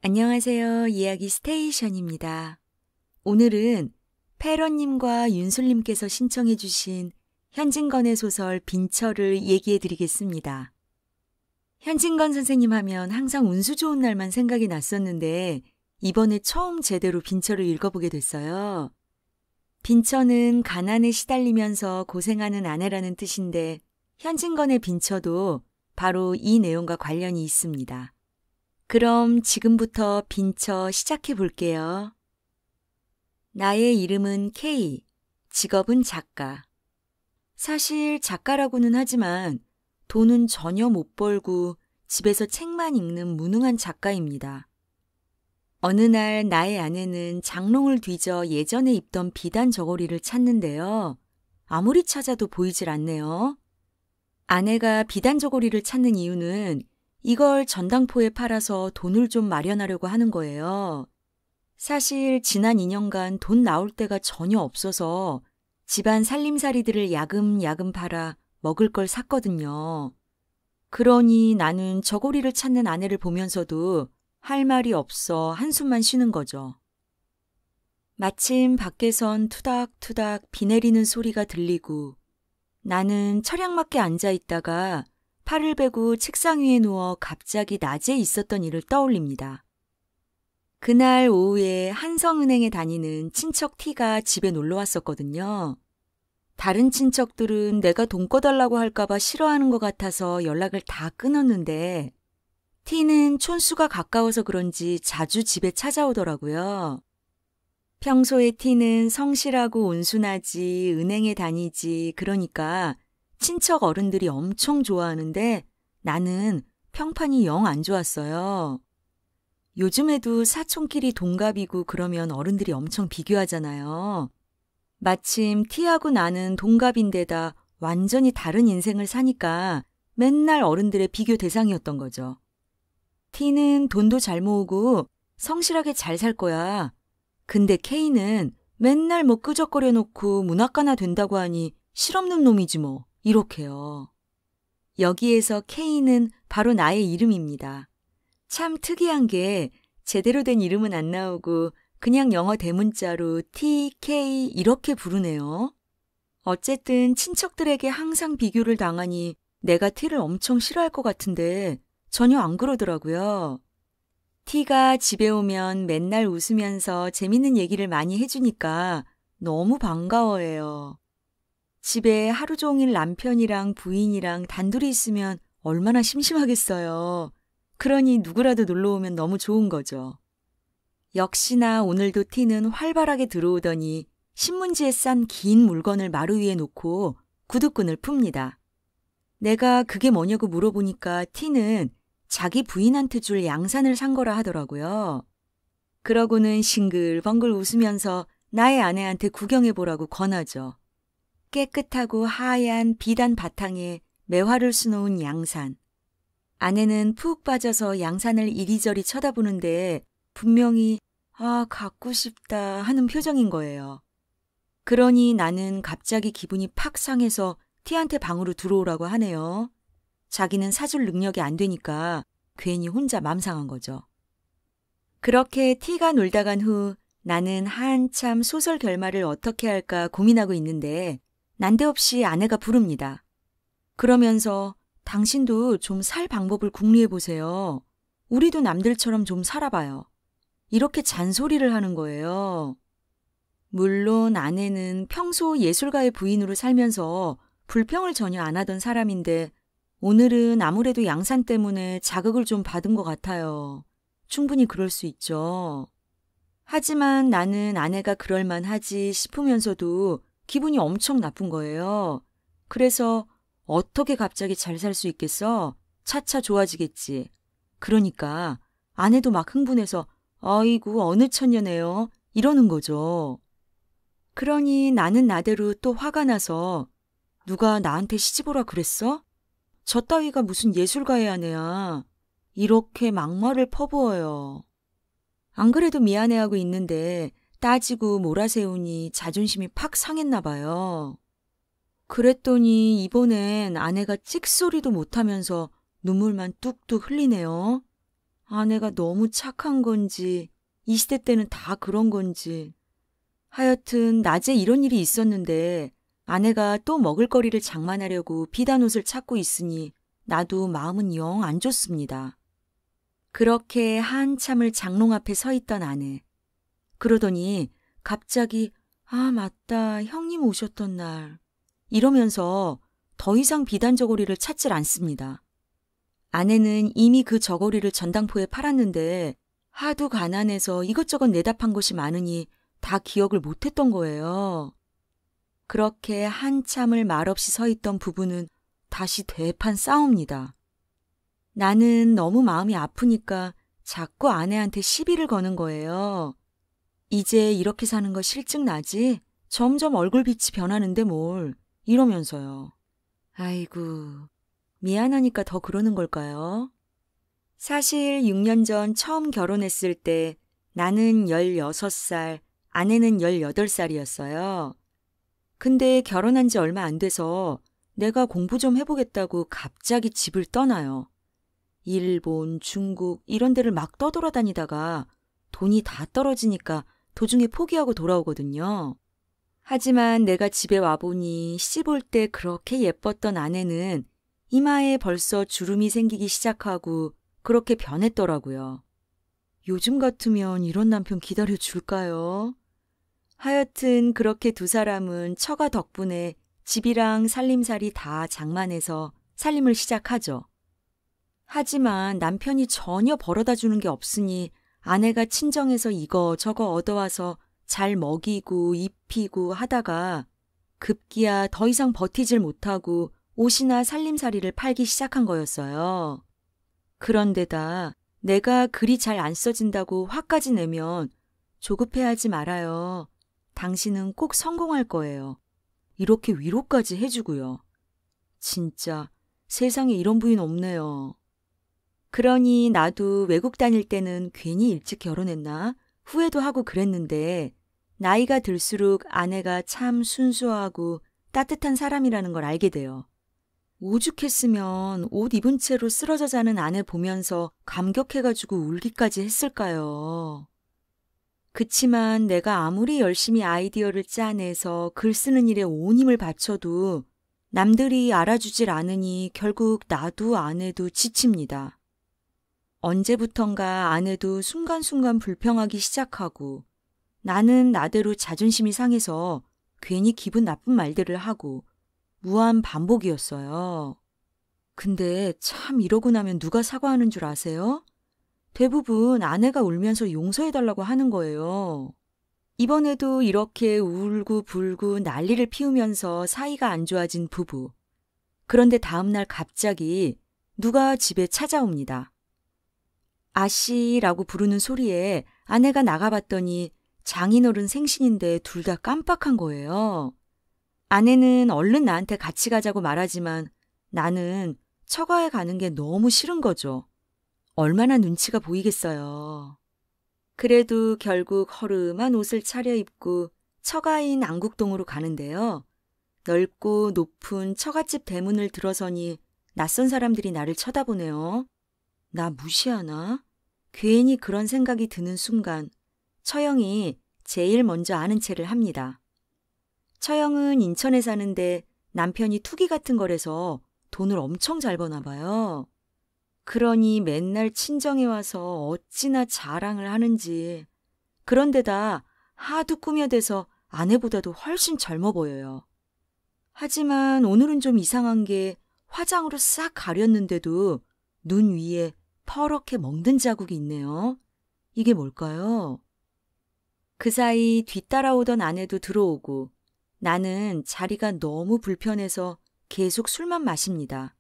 안녕하세요. 이야기 스테이션입니다. 오늘은 패런님과 윤솔님께서 신청해 주신 현진건의 소설 빈처를 얘기해 드리겠습니다. 현진건 선생님 하면 항상 운수 좋은 날만 생각이 났었는데 이번에 처음 제대로 빈처를 읽어보게 됐어요. 빈처는 가난에 시달리면서 고생하는 아내라는 뜻인데 현진건의 빈처도 바로 이 내용과 관련이 있습니다. 그럼 지금부터 빈처 시작해 볼게요. 나의 이름은 K, 직업은 작가. 사실 작가라고는 하지만 돈은 전혀 못 벌고 집에서 책만 읽는 무능한 작가입니다. 어느 날 나의 아내는 장롱을 뒤져 예전에 입던 비단 저고리를 찾는데요. 아무리 찾아도 보이질 않네요. 아내가 비단 저고리를 찾는 이유는 이걸 전당포에 팔아서 돈을 좀 마련하려고 하는 거예요. 사실 지난 2년간 돈 나올 데가 전혀 없어서 집안 살림살이들을 야금야금 팔아 먹을 걸 샀거든요. 그러니 나는 저고리를 찾는 아내를 보면서도 할 말이 없어 한숨만 쉬는 거죠. 마침 밖에선 투닥투닥 비 내리는 소리가 들리고 나는 철양맞게 앉아 있다가 팔을 베고 책상 위에 누워 갑자기 낮에 있었던 일을 떠올립니다. 그날 오후에 한성은행에 다니는 친척 T가 집에 놀러 왔었거든요. 다른 친척들은 내가 돈 꺼달라고 할까봐 싫어하는 것 같아서 연락을 다 끊었는데 T는 촌수가 가까워서 그런지 자주 집에 찾아오더라고요. 평소에 T는 성실하고 온순하지, 은행에 다니지, 그러니까 친척 어른들이 엄청 좋아하는데 나는 평판이 영 안 좋았어요. 요즘에도 사촌끼리 동갑이고 그러면 어른들이 엄청 비교하잖아요. 마침 T하고 나는 동갑인데다 완전히 다른 인생을 사니까 맨날 어른들의 비교 대상이었던 거죠. T는 돈도 잘 모으고 성실하게 잘 살 거야. 근데 K는 맨날 뭐 끄적거려 놓고 문학가나 된다고 하니 실없는 놈이지 뭐. 이렇게요. 여기에서 K는 바로 나의 이름입니다. 참 특이한 게 제대로 된 이름은 안 나오고 그냥 영어 대문자로 T, K 이렇게 부르네요. 어쨌든 친척들에게 항상 비교를 당하니 내가 T를 엄청 싫어할 것 같은데 전혀 안 그러더라고요. T가 집에 오면 맨날 웃으면서 재밌는 얘기를 많이 해주니까 너무 반가워해요. 집에 하루 종일 남편이랑 부인이랑 단둘이 있으면 얼마나 심심하겠어요. 그러니 누구라도 놀러 오면 너무 좋은 거죠. 역시나 오늘도 T는 활발하게 들어오더니 신문지에 싼 긴 물건을 마루 위에 놓고 구두끈을 풉니다. 내가 그게 뭐냐고 물어보니까 T는 자기 부인한테 줄 양산을 산 거라 하더라고요. 그러고는 싱글벙글 웃으면서 나의 아내한테 구경해보라고 권하죠. 깨끗하고 하얀 비단 바탕에 매화를 수놓은 양산. 아내는 푹 빠져서 양산을 이리저리 쳐다보는데 분명히 갖고 싶다 하는 표정인 거예요. 그러니 나는 갑자기 기분이 팍 상해서 T한테 방으로 들어오라고 하네요. 자기는 사줄 능력이 안 되니까 괜히 혼자 맘 상한 거죠. 그렇게 T가 놀다 간 후 나는 한참 소설 결말을 어떻게 할까 고민하고 있는데 난데없이 아내가 부릅니다. 그러면서 당신도 좀 살 방법을 궁리해 보세요. 우리도 남들처럼 좀 살아봐요. 이렇게 잔소리를 하는 거예요. 물론 아내는 평소 예술가의 부인으로 살면서 불평을 전혀 안 하던 사람인데 오늘은 아무래도 양산 때문에 자극을 좀 받은 것 같아요. 충분히 그럴 수 있죠. 하지만 나는 아내가 그럴만하지 싶으면서도 기분이 엄청 나쁜 거예요. 그래서 어떻게 갑자기 잘 살 수 있겠어? 차차 좋아지겠지. 그러니까 아내도 막 흥분해서 아이고 어느 천년에요? 이러는 거죠. 그러니 나는 나대로 또 화가 나서 누가 나한테 시집오라 그랬어? 저 따위가 무슨 예술가의 아내야. 이렇게 막말을 퍼부어요. 안 그래도 미안해하고 있는데 따지고 몰아세우니 자존심이 팍 상했나 봐요. 그랬더니 이번엔 아내가 찍소리도 못하면서 눈물만 뚝뚝 흘리네요. 아내가 너무 착한 건지 20대 때는 다 그런 건지 하여튼 낮에 이런 일이 있었는데 아내가 또 먹을거리를 장만하려고 비단 옷을 찾고 있으니 나도 마음은 영 안 좋습니다. 그렇게 한참을 장롱 앞에 서 있던 아내. 그러더니 갑자기 아 맞다 형님 오셨던 날 이러면서 더 이상 비단 저고리를 찾질 않습니다. 아내는 이미 그 저고리를 전당포에 팔았는데 하도 가난해서 이것저것 내다판 것이 많으니 다 기억을 못했던 거예요. 그렇게 한참을 말없이 서 있던 부부는 다시 대판 싸웁니다. 나는 너무 마음이 아프니까 자꾸 아내한테 시비를 거는 거예요. 이제 이렇게 사는 거 실증 나지? 점점 얼굴빛이 변하는데 뭘 이러면서요. 아이고 미안하니까 더 그러는 걸까요? 사실 6년 전 처음 결혼했을 때 나는 16살, 아내는 18살이었어요. 근데 결혼한 지 얼마 안 돼서 내가 공부 좀 해보겠다고 갑자기 집을 떠나요. 일본, 중국 이런 데를 막 떠돌아다니다가 돈이 다 떨어지니까 도중에 포기하고 돌아오거든요. 하지만 내가 집에 와보니 씹을 때 그렇게 예뻤던 아내는 이마에 벌써 주름이 생기기 시작하고 그렇게 변했더라고요. 요즘 같으면 이런 남편 기다려줄까요? 하여튼 그렇게 두 사람은 처가 덕분에 집이랑 살림살이 다 장만해서 살림을 시작하죠. 하지만 남편이 전혀 벌어다 주는 게 없으니 아내가 친정에서 이거저거 얻어와서 잘 먹이고 입히고 하다가 급기야 더 이상 버티질 못하고 옷이나 살림살이를 팔기 시작한 거였어요. 그런데다 내가 글이 잘 안 써진다고 화까지 내면 조급해하지 말아요. 당신은 꼭 성공할 거예요. 이렇게 위로까지 해주고요. 진짜 세상에 이런 부인 없네요. 그러니 나도 외국 다닐 때는 괜히 일찍 결혼했나 후회도 하고 그랬는데 나이가 들수록 아내가 참 순수하고 따뜻한 사람이라는 걸 알게 돼요. 오죽했으면 옷 입은 채로 쓰러져 자는 아내 보면서 감격해가지고 울기까지 했을까요. 그치만 내가 아무리 열심히 아이디어를 짜내서 글 쓰는 일에 온 힘을 바쳐도 남들이 알아주질 않으니 결국 나도 아내도 지칩니다. 언제부턴가 아내도 순간순간 불평하기 시작하고 나는 나대로 자존심이 상해서 괜히 기분 나쁜 말들을 하고 무한 반복이었어요. 근데 참 이러고 나면 누가 사과하는 줄 아세요? 대부분 아내가 울면서 용서해달라고 하는 거예요. 이번에도 이렇게 울고 불고 난리를 피우면서 사이가 안 좋아진 부부. 그런데 다음날 갑자기 누가 집에 찾아옵니다. 아씨라고 부르는 소리에 아내가 나가봤더니 장인어른 생신인데 둘 다 깜빡한 거예요. 아내는 얼른 나한테 같이 가자고 말하지만 나는 처가에 가는 게 너무 싫은 거죠. 얼마나 눈치가 보이겠어요. 그래도 결국 허름한 옷을 차려입고 처가인 안국동으로 가는데요. 넓고 높은 처갓집 대문을 들어서니 낯선 사람들이 나를 쳐다보네요. 나 무시하나? 괜히 그런 생각이 드는 순간 처형이 제일 먼저 아는 체를 합니다. 처형은 인천에 사는데 남편이 투기 같은 거래서 돈을 엄청 잘 버나 봐요. 그러니 맨날 친정에 와서 어찌나 자랑을 하는지. 그런데다 하도 꾸며대서 아내보다도 훨씬 젊어 보여요. 하지만 오늘은 좀 이상한 게 화장으로 싹 가렸는데도 눈 위에 퍼렇게 멍든 자국이 있네요. 이게 뭘까요? 그 사이 뒤따라오던 아내도 들어오고 나는 자리가 너무 불편해서 계속 술만 마십니다.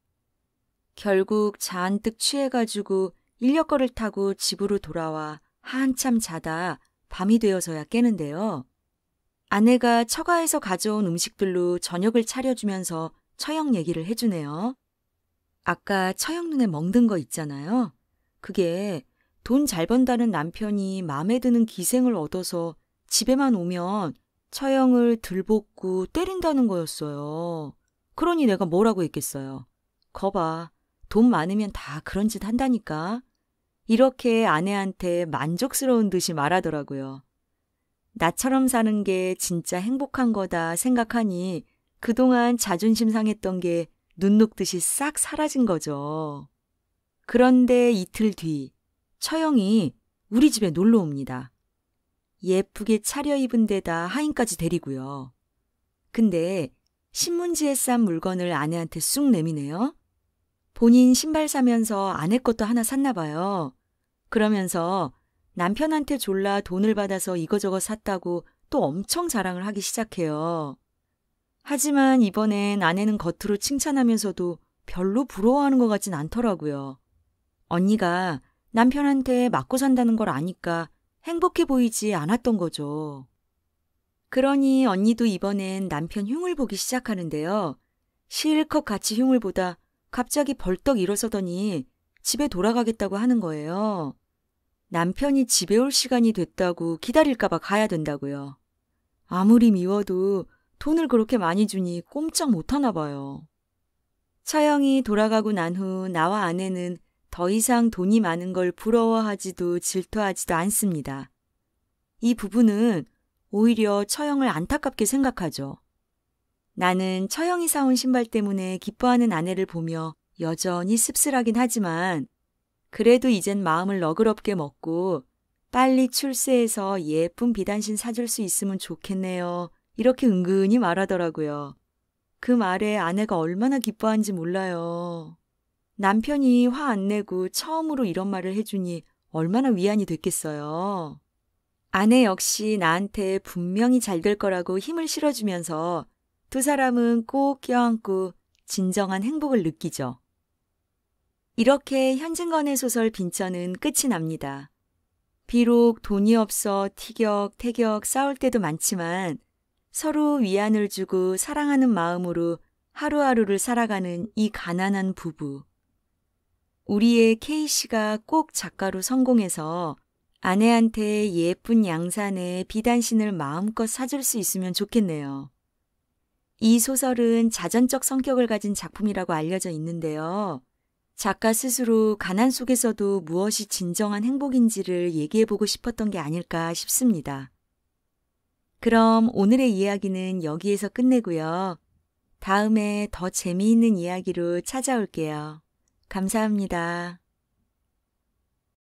결국 잔뜩 취해가지고 인력거를 타고 집으로 돌아와 한참 자다 밤이 되어서야 깨는데요. 아내가 처가에서 가져온 음식들로 저녁을 차려주면서 처형 얘기를 해주네요. 아까 처형 눈에 멍든 거 있잖아요. 그게 돈 잘 번다는 남편이 마음에 드는 기생을 얻어서 집에만 오면 처형을 들볶고 때린다는 거였어요. 그러니 내가 뭐라고 했겠어요. 거봐, 돈 많으면 다 그런 짓 한다니까. 이렇게 아내한테 만족스러운 듯이 말하더라고요. 나처럼 사는 게 진짜 행복한 거다 생각하니 그동안 자존심 상했던 게 눈 녹듯이 싹 사라진 거죠. 그런데 이틀 뒤 처형이 우리 집에 놀러 옵니다. 예쁘게 차려입은 데다 하인까지 데리고요. 근데 신문지에 싼 물건을 아내한테 쑥 내미네요. 본인 신발 사면서 아내 것도 하나 샀나 봐요. 그러면서 남편한테 졸라 돈을 받아서 이거저거 샀다고 또 엄청 자랑을 하기 시작해요. 하지만 이번엔 아내는 겉으로 칭찬하면서도 별로 부러워하는 것 같진 않더라고요. 언니가 남편한테 맞고 산다는 걸 아니까 행복해 보이지 않았던 거죠. 그러니 언니도 이번엔 남편 흉을 보기 시작하는데요. 실컷 같이 흉을 보다 갑자기 벌떡 일어서더니 집에 돌아가겠다고 하는 거예요. 남편이 집에 올 시간이 됐다고 기다릴까봐 가야 된다고요. 아무리 미워도 돈을 그렇게 많이 주니 꼼짝 못하나 봐요. 처형이 돌아가고 난 후 나와 아내는 더 이상 돈이 많은 걸 부러워하지도 질투하지도 않습니다. 이 부부는 오히려 처형을 안타깝게 생각하죠. 나는 처형이 사온 신발 때문에 기뻐하는 아내를 보며 여전히 씁쓸하긴 하지만 그래도 이젠 마음을 너그럽게 먹고 빨리 출세해서 예쁜 비단신 사줄 수 있으면 좋겠네요. 이렇게 은근히 말하더라고요. 그 말에 아내가 얼마나 기뻐한지 몰라요. 남편이 화 안 내고 처음으로 이런 말을 해주니 얼마나 위안이 됐겠어요. 아내 역시 나한테 분명히 잘 될 거라고 힘을 실어주면서 두 사람은 꼭 껴안고 진정한 행복을 느끼죠. 이렇게 현진건의 소설 빈처는 끝이 납니다. 비록 돈이 없어 티격태격 싸울 때도 많지만 서로 위안을 주고 사랑하는 마음으로 하루하루를 살아가는 이 가난한 부부. 우리의 K씨가 꼭 작가로 성공해서 아내한테 예쁜 양산에 비단신을 마음껏 사줄 수 있으면 좋겠네요. 이 소설은 자전적 성격을 가진 작품이라고 알려져 있는데요. 작가 스스로 가난 속에서도 무엇이 진정한 행복인지를 얘기해보고 싶었던 게 아닐까 싶습니다. 그럼 오늘의 이야기는 여기에서 끝내고요. 다음에 더 재미있는 이야기로 찾아올게요. 감사합니다.